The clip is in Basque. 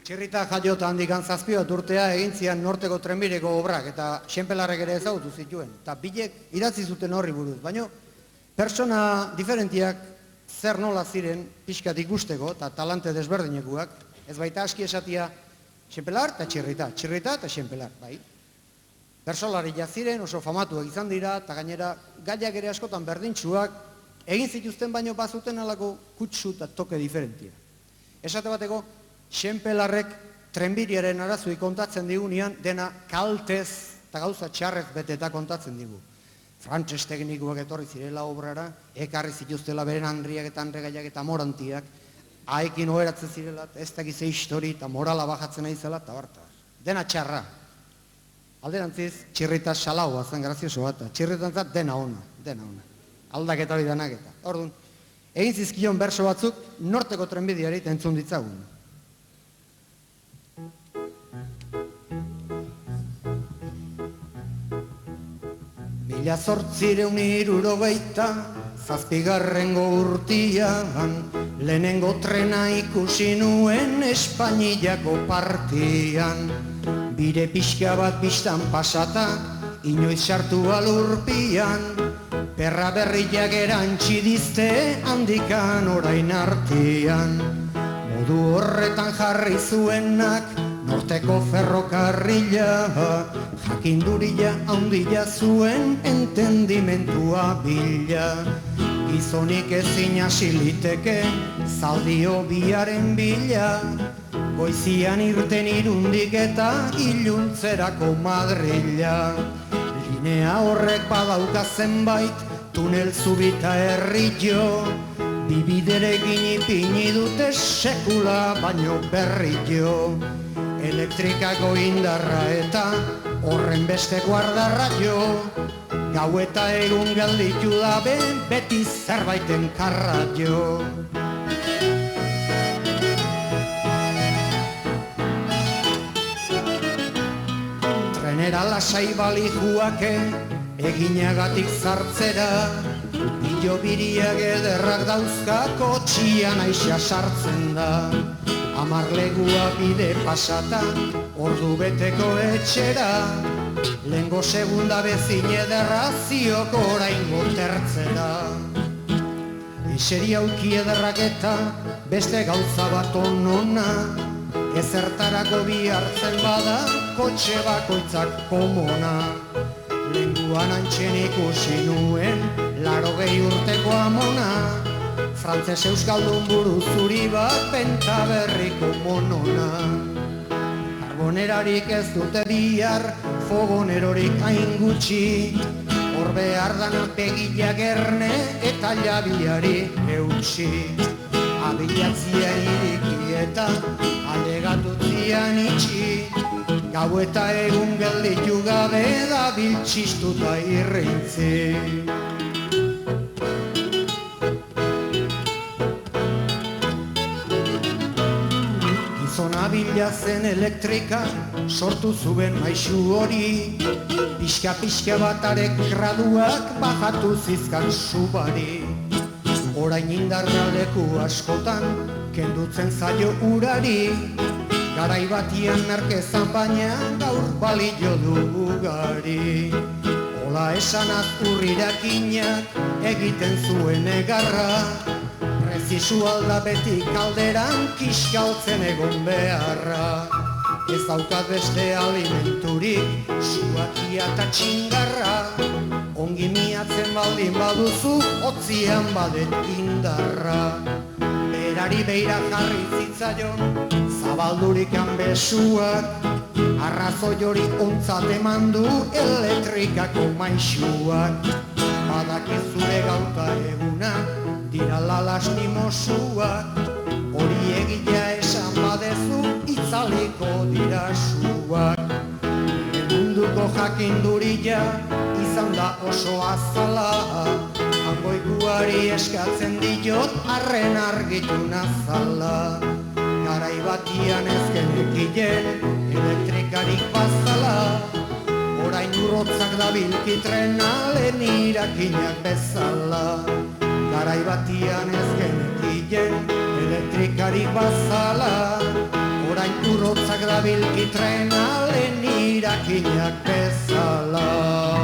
Txirrita jaiota handikan 7 urtea egin zian norteko trenbideko obrak eta xenpelarrek ere ezagutu zituen. Eta bilek idatzi zuten horri buruz, baina persona diferentiak zer nola ziren pixkat ikusteko eta talante desberdinekuak, ez baita aski esatia xenpelar eta txirrita eta xenpelar, bai. Bersolari jaziren oso famatuak izan dira eta gainera gaiak ere askotan berdintsuak egin zituzten baino bazuten alako kutsu eta toke diferentia. Esate bateko, xenpelarrek trenbiriaren arazui kontatzen digunean dena kaltez eta gauza txarrez beteta kontatzen digu. Frantses teknikoak etorri zirela obrara, ekarri zituztela beren handriak eta handregaiak eta morantiak, haekin oheratzen zirela, ez dakize histori eta morala bajatzen nahi zela, eta barta. Dena txarra. Alderantziz, txirrita salaua zen grazioso bat, txirritantzat dena ona. Aldaketa hori denak eta. Orduan, egin zizkion berso batzuk norteko trenbideari entzun ditzagun. Mila 867 urtian, lehenengo trena ikusi nuen Espainiako partian. Bire pixka bat bistan pasata, inoiz sartu alurpian, perra berriak erantzi dizte handikan orain artean. Modu horretan jarri zuenak norteko ferrokarrila, jakinduria handia zuen entendimendua bila. Gizonik ezin hasi liteke zaldio biaren bila, goizian irten irundik eta iluntzerako Madrila. Linea horrek badauka zenbait tunel zubita herrillo, bibiderekin ipini dute sekula baino berrillo. Elektrikako indarra eta horren besteko ardarra jo, gau eta egun gelditu dabe beti zerbaiten karra jo. Trenera lasai balijuake eginagatik zartzera, bilo biriak ederrak dauzka kotxian aixa sartzen da. 10 legua bide pasata, ordu beteko etxera, lehengo segunda bezin ederra zioko oraingo tertzera. Eseri auki ederrak eta beste gauza bat onona, ezertarako bihartzen bada kotxe bakoitzak komona. Lenguan antxen ikusi nuen 80 urteko amona, frantses euskaldun buru zuri bat benta berriko monona. Karbonerarik ez dute bihar, fogonerorik hain gutxi, hor behar dana begila gerne eta labiari eutxi. Abilatzia iriki eta alegatuzian itxi, gau eta egun gelditu gabe da biltxistuta irrintzi. Bila zen elektrika sortu zuen maisu hori, pixka batarek graduak bajatu zizkan subari. Orain indarra leku askotan kendutzen zaio urari, garai batian merkezan baina gaur balio dugari. Ola esanaz urrirakinak egiten zuen egarra, prezisu alda beti kalderan kiskaltzen egon beharra. Ez daukat beste alimenturik, suakia eta txingarra, ongi miatzen baldin baduzu, otzian badet indarra. Berari beira jarri zitzaion, zabaldurikan besuak, arrazoi hori ontzat eman du elektrikako maisuak. Badakizure gauta egunak, dirala lastimosuak, hori egila esan badezu itzaliko dira suak. Munduko jakinduria izan da oso azala, hangoikuari eskatzen diot arren argitu nazala. Garai batian ez genekien elektrikarik bazala, orain urrotzak dabilki trena lehen irakinak bezala. Garai batian ez genekien elektrikarik bazala, orain urrotzak dabilki trena lehen irakinak bezala.